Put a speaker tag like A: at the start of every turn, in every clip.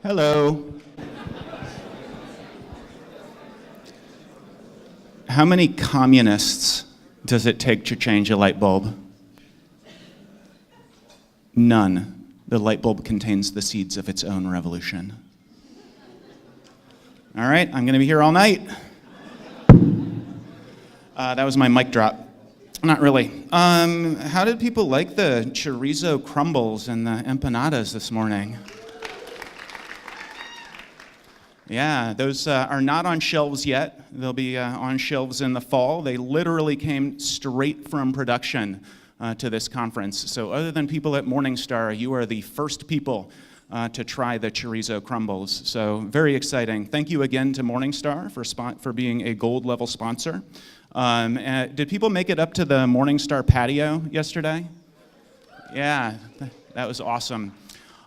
A: Hello. How many communists does it take to change a light bulb? None. The light bulb contains the seeds of its own revolution. All right, I'm going to be here all night. That was my mic drop. Not really. How did people like the chorizo crumbles and the empanadas this morning? Yeah, those are not on shelves yet. They'll be on shelves in the fall. They literally came straight from production to this conference. So other than people at Morningstar, you are the first people to try the chorizo crumbles. So very exciting. Thank you again to Morningstar for being a gold level sponsor. Did people make it up to the Morningstar patio yesterday? Yeah, that was awesome.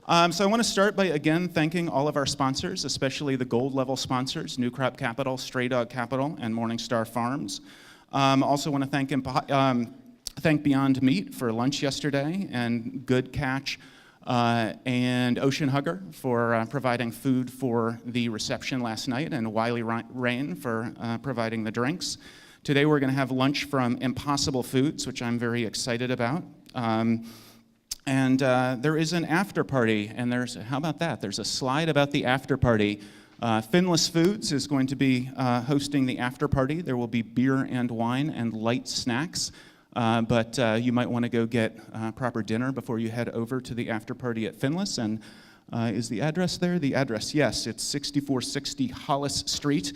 A: So I want to start by, again, thanking all of our sponsors, especially the gold level sponsors, New Crop Capital, Stray Dog Capital, and Morningstar Farms. Also want to thank Beyond Meat for lunch yesterday, and Good Catch and Ocean Hugger for providing food for the reception last night, and Wiley Rain for providing the drinks. Today we're going to have lunch from Impossible Foods, which I'm very excited about. And there is an after party, and how about that? There's a slide about the after party. Finless Foods is going to be hosting the after party. There will be beer and wine and light snacks, but you might want to go get proper dinner before you head over to the after party at Finless. And is the address there? The address, yes, it's 6460 Hollis Street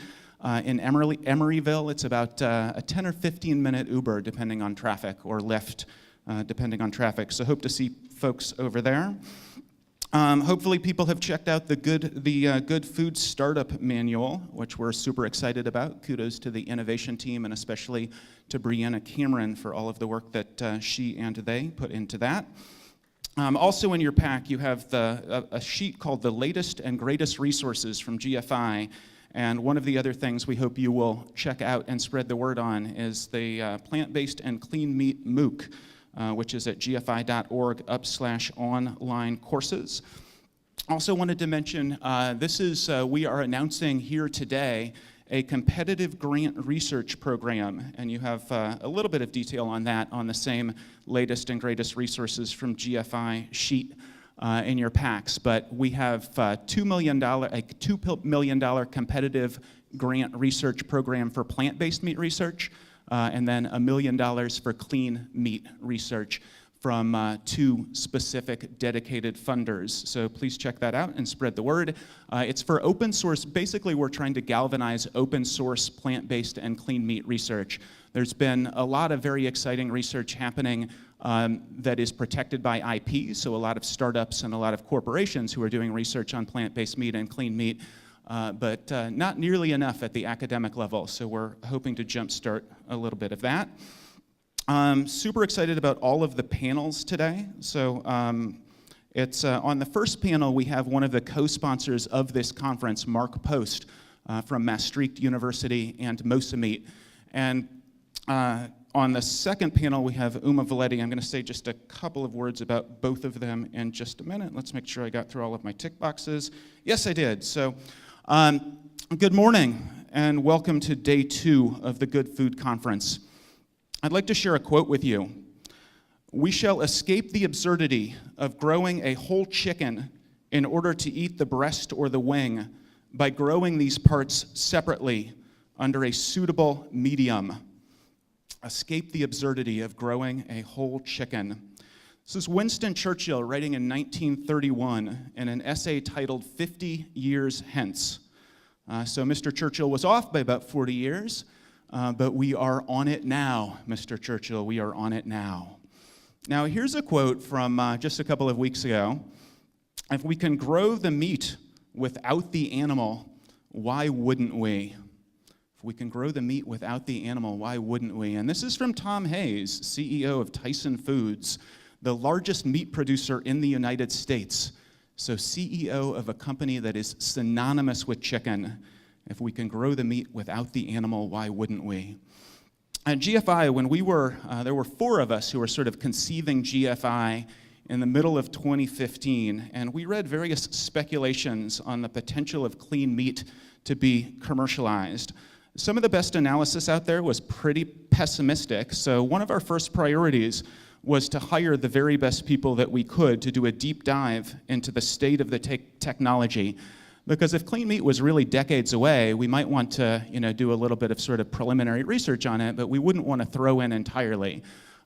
A: in Emeryville. It's about a 10 or 15 minute Uber, depending on traffic, or Lyft, depending on traffic. So hope to see folks over there. Hopefully people have checked out the Good Food Startup Manual, which we're super excited about. Kudos to the innovation team, and especially to Brianna Cameron for all of the work that she and they put into that. Also in your pack, you have a sheet called The Latest and Greatest Resources from GFI. And one of the other things we hope you will check out and spread the word on is the Plant-Based and Clean Meat MOOC, which is at gfi.org/online courses. Also wanted to mention, we are announcing here today a competitive grant research program, and you have a little bit of detail on that on the same latest and greatest resources from GFI sheet in your packs. But we have a $2 million competitive grant research program for plant-based meat research, and then $1 million for clean meat research from 2 specific dedicated funders. So please check that out and spread the word. It's for open source. Basically, we're trying to galvanize open source plant-based and clean meat research. There's been a lot of very exciting research happening that is protected by IP, so a lot of startups and a lot of corporations who are doing research on plant-based meat and clean meat, but not nearly enough at the academic level, so we're hoping to jumpstart a little bit of that. Super excited about all of the panels today. So it's on the first panel, we have one of the co-sponsors of this conference, Mark Post from Maastricht University and Mosameat. And on the second panel, we have Uma Valetti. I'm going to say just a couple of words about both of them in just a minute. Let's make sure I got through all of my tick boxes. Yes, I did. So good morning, and welcome to day 2 of the Good Food Conference. I'd like to share a quote with you. "We shall escape the absurdity of growing a whole chicken in order to eat the breast or the wing by growing these parts separately under a suitable medium." Escape the absurdity of growing a whole chicken. This is Winston Churchill writing in 1931 in an essay titled 50 Years Hence. So Mr. Churchill was off by about 40 years, but we are on it now, Mr. Churchill, we are on it now. Now here's a quote from just a couple of weeks ago. "If we can grow the meat without the animal, why wouldn't we?" If we can grow the meat without the animal, why wouldn't we? And this is from Tom Hayes, CEO of Tyson Foods, the largest meat producer in the United States. So CEO of a company that is synonymous with chicken. If we can grow the meat without the animal, why wouldn't we? At GFI, when there were 4 of us who were sort of conceiving GFI in the middle of 2015, and we read various speculations on the potential of clean meat to be commercialized. Some of the best analysis out there was pretty pessimistic, so one of our first priorities was to hire the very best people that we could to do a deep dive into the state of the technology. Because if clean meat was really decades away, we might want to do a little bit of sort of preliminary research on it, but we wouldn't want to throw in entirely.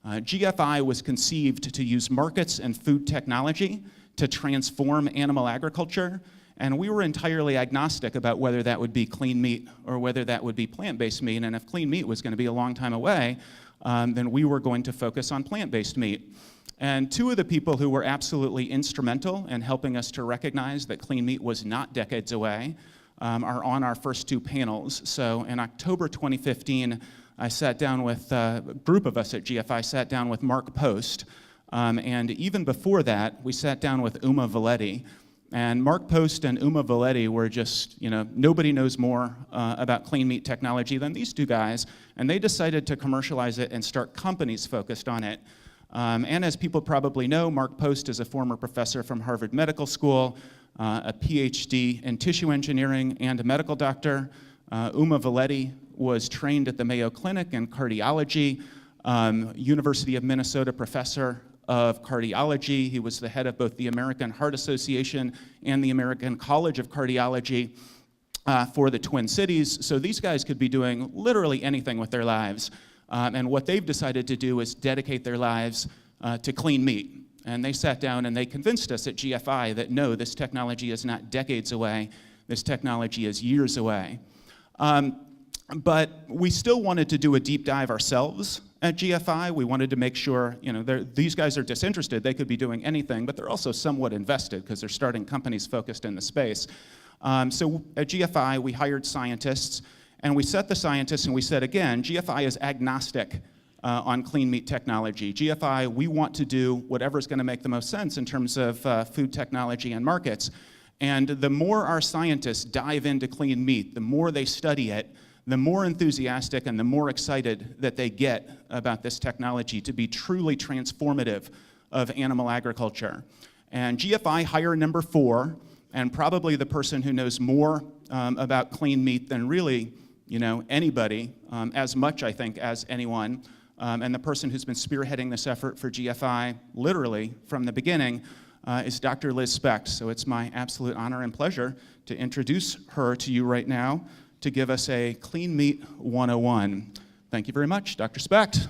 A: GFI was conceived to use markets and food technology to transform animal agriculture, and we were entirely agnostic about whether that would be clean meat or whether that would be plant-based meat, and if clean meat was going to be a long time away, then we were going to focus on plant-based meat. And two of the people who were absolutely instrumental in helping us to recognize that clean meat was not decades away are on our first two panels. So in October 2015, I sat down with a group of us at GFI, sat down with Mark Post, and even before that, we sat down with Uma Valetti. And Mark Post and Uma Valetti were just, nobody knows more about clean meat technology than these two guys, and they decided to commercialize it and start companies focused on it. And as people probably know, Mark Post is a former professor from Harvard Medical School, a PhD in tissue engineering, and a medical doctor. Uma Valetti was trained at the Mayo Clinic in cardiology, University of Minnesota professor of cardiology. He was the head of both the American Heart Association and the American College of Cardiology for the Twin Cities. So these guys could be doing literally anything with their lives. And what they've decided to do is dedicate their lives to clean meat. And they sat down and they convinced us at GFI that no, this technology is not decades away, this technology is years away. But we still wanted to do a deep dive ourselves at GFI. We wanted to make sure, these guys are disinterested, they could be doing anything, but they're also somewhat invested because they're starting companies focused in the space. So at GFI, we hired scientists, and we set the scientists and we said, again, GFI is agnostic on clean meat technology. GFI, we want to do whatever's going to make the most sense in terms of food technology and markets. And the more our scientists dive into clean meat, the more they study it, the more enthusiastic and the more excited that they get about this technology to be truly transformative of animal agriculture. And GFI hire number 4, and probably the person who knows more about clean meat than really anybody, as much, I think, as anyone, and the person who's been spearheading this effort for GFI literally from the beginning is Dr. Liz Specht. So it's my absolute honor and pleasure to introduce her to you right now to give us a Clean Meat 101. Thank you very much, Dr. Specht.